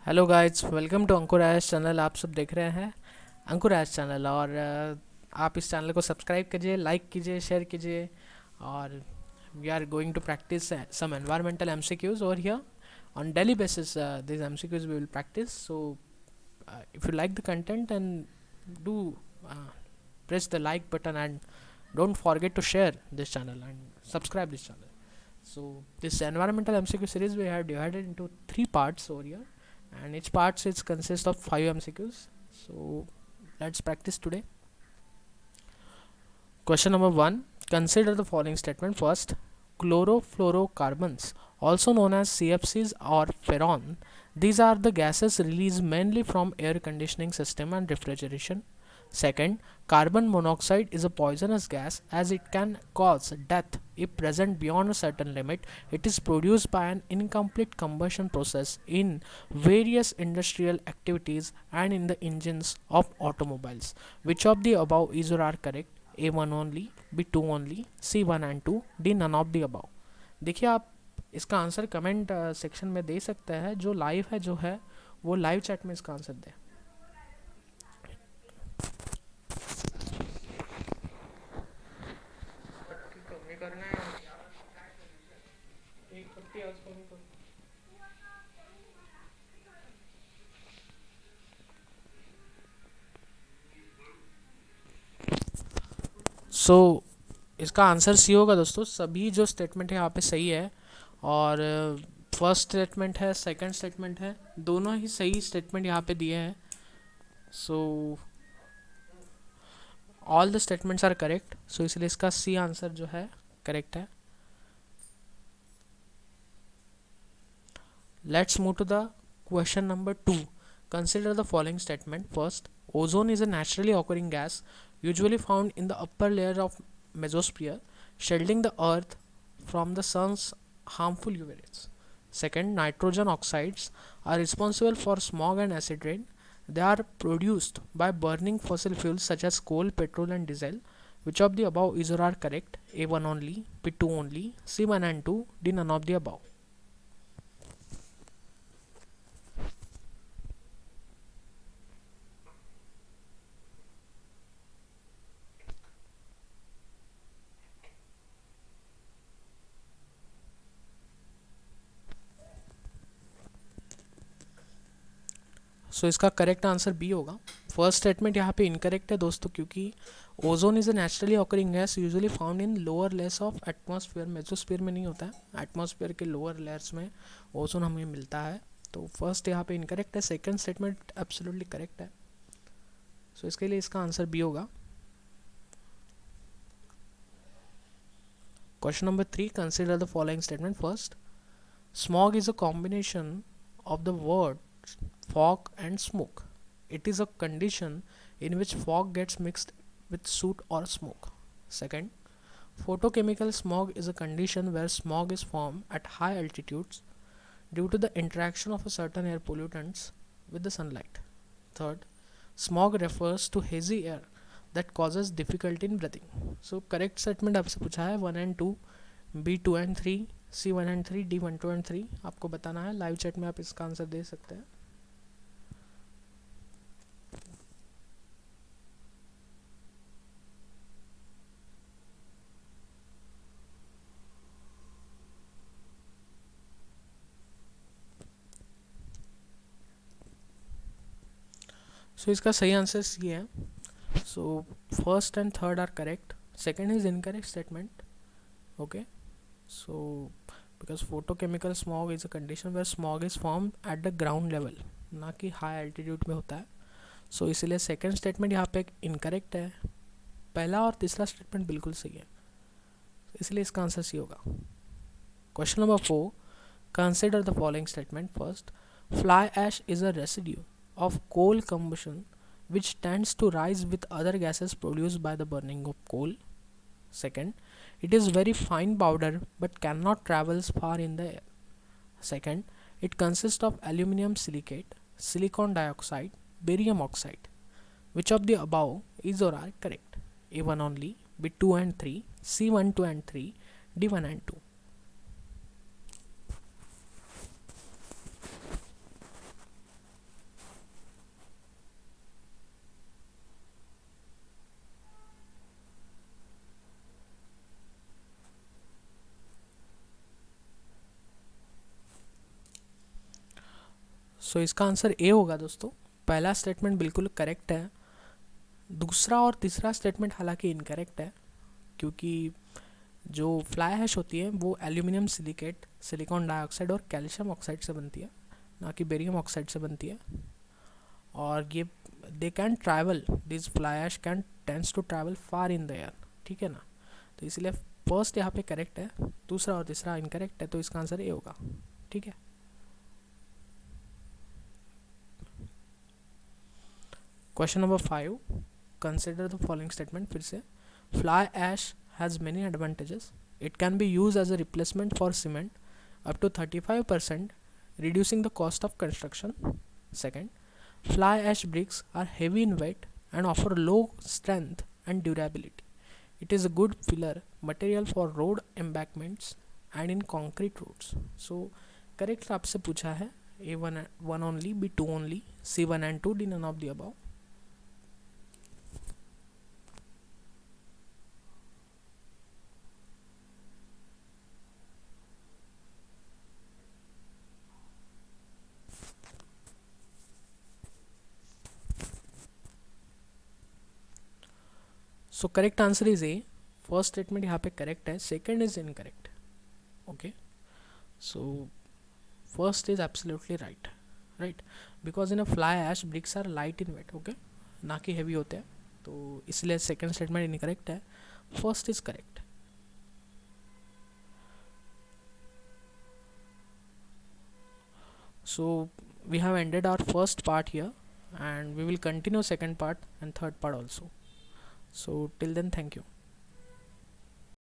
Hello guys, welcome to Ankur Ash channel. आप सब देख रहे हैं अंकुर ऐश चैनल। और आप इस चैनल को सब्सक्राइब कीजिए, लाइक कीजिए, शेयर कीजिए। और we are going to practice some environmental MCQs over here on daily basis. These MCQs we will practice. So if you like the content, then do uh, press the like button, and don't forget to share this channel and subscribe this channel. So this environmental MCQ series we have divided into three parts over here, and each part is consists of 5 MCQs. So let's practice today. Question number 1. Consider the following statement. First, chlorofluorocarbons, also known as CFCs or furan, these are the gases released mainly from air conditioning system and refrigeration. Second, carbon monoxide is a poisonous gas as it can cause death if present beyond a certain limit. It is produced by an incomplete combustion process in various industrial activities and in the engines of automobiles. Which of the above is or are correct? A1 only, B2 only, C1 and 2, D none of the above. देखिए, आप इसका answer comment section में दे सकते हैं। जो live है जो है वो लाइव चैट में इसका आंसर दे। सो इसका आंसर सी होगा दोस्तों। सभी जो स्टेटमेंट है यहाँ पे सही है। और फर्स्ट स्टेटमेंट है, सेकंड स्टेटमेंट है, दोनों ही सही स्टेटमेंट यहाँ पे दिए हैं। So all the statements are correct. So इसलिए इसका सी आंसर जो है करेक्ट है। Let's move to the question number 2. Consider the following statement. First, ozone is a naturally occurring gas usually found in the upper layer of mesosphere, shielding the earth from the sun's harmful UV rays. Second, nitrogen oxides are responsible for smog and acid rain. They are produced by burning fossil fuels such as coal, petrol, and diesel. Which of the above is or are correct? A1 only, B2 only, C1 and 2, D none of the above. सो इसका correct answer B होगा। First statement यहाँ पे incorrect है दोस्तों, क्योंकि ozone is a naturally occurring gas usually found in lower layers of atmosphere. Mesosphere में नहीं होता है, एटमॉस्फेयर के लोअर लेयर्स में ओजोन हमें मिलता है। तो फर्स्ट यहाँ पे इनकरेक्ट है, सेकंड स्टेटमेंट एब्सोल्युटली करेक्ट है। सो इसके लिए इसका आंसर बी होगा। Question number 3. Consider the following statement. First, smog is a combination of the word fog and smoke. It is a condition in which fog gets mixed with soot or smoke. Second, photochemical smog is a condition where smog is formed at high altitudes due to the interaction of a certain air pollutants with the sunlight. Third, smog refers to hazy air that causes difficulty in breathing. So correct statement आपसे पूछा है 1 and 2, B2 and 3, C1 and 3, D1 2 and 3 आपको बताना है। Live chat में आप इसका answer दे सकते हैं। सो इसका सही आंसर सी है। So first and third are correct, second is incorrect statement. Okay, so because photochemical smog is a condition where smog is form at the ground level, ना कि हाई एल्टीट्यूड में होता है। सो इसलिए सेकंड स्टेटमेंट यहाँ पे incorrect है। पहला और तीसरा स्टेटमेंट बिल्कुल सही है, इसलिए इसका आंसर सी होगा। Question number 4. Consider the following statement. First, fly ash is a residue of coal combustion which tends to rise with other gases produced by the burning of coal. Second, it is very fine powder but cannot travel far in the air. Second, it consists of aluminum silicate, silicon dioxide, barium oxide. Which of the above is or are correct? A1 only, B2 and 3, C1 2 and 3, D1 and 2. सो इसका answer A होगा दोस्तों। पहला statement बिल्कुल correct है, दूसरा और तीसरा statement हालांकि इनकरेक्ट है, क्योंकि जो फ्लाई हैश होती है वो एल्यूमिनियम सिलिकेट, सिलिकॉन डाइऑक्साइड और कैल्शियम ऑक्साइड से बनती है, ना कि बेरियम ऑक्साइड से बनती है। और ये they can travel, this fly ash can tends to travel far in the air, ठीक है ना। तो इसलिए फर्स्ट यहाँ पे करेक्ट है, दूसरा और तीसरा इनकरेक्ट है, तो इसका आंसर ए होगा, ठीक है। Question number 5, consider the following statement. फिर से, fly ash has many advantages, it can be use as a replacement for cement up to 35%, reducing the cost of construction. Second, fly ash bricks are heavy in weight and offer low strength and durability. It is a good filler material for road embankments and in concrete roads. So correct आपसे पूछा है A1 1 only, B2 only, C1 and 2, D none of the above. So correct answer is A. First statement यहाँ पे correct है, second is incorrect. Okay, so first is absolutely right, right, because in a fly ash bricks are light in weight, okay, ना कि heavy होते हैं, तो इसलिए second statement incorrect है, first is correct. So we have ended our first part here, and we will continue second part and third part also. So till then, thank you.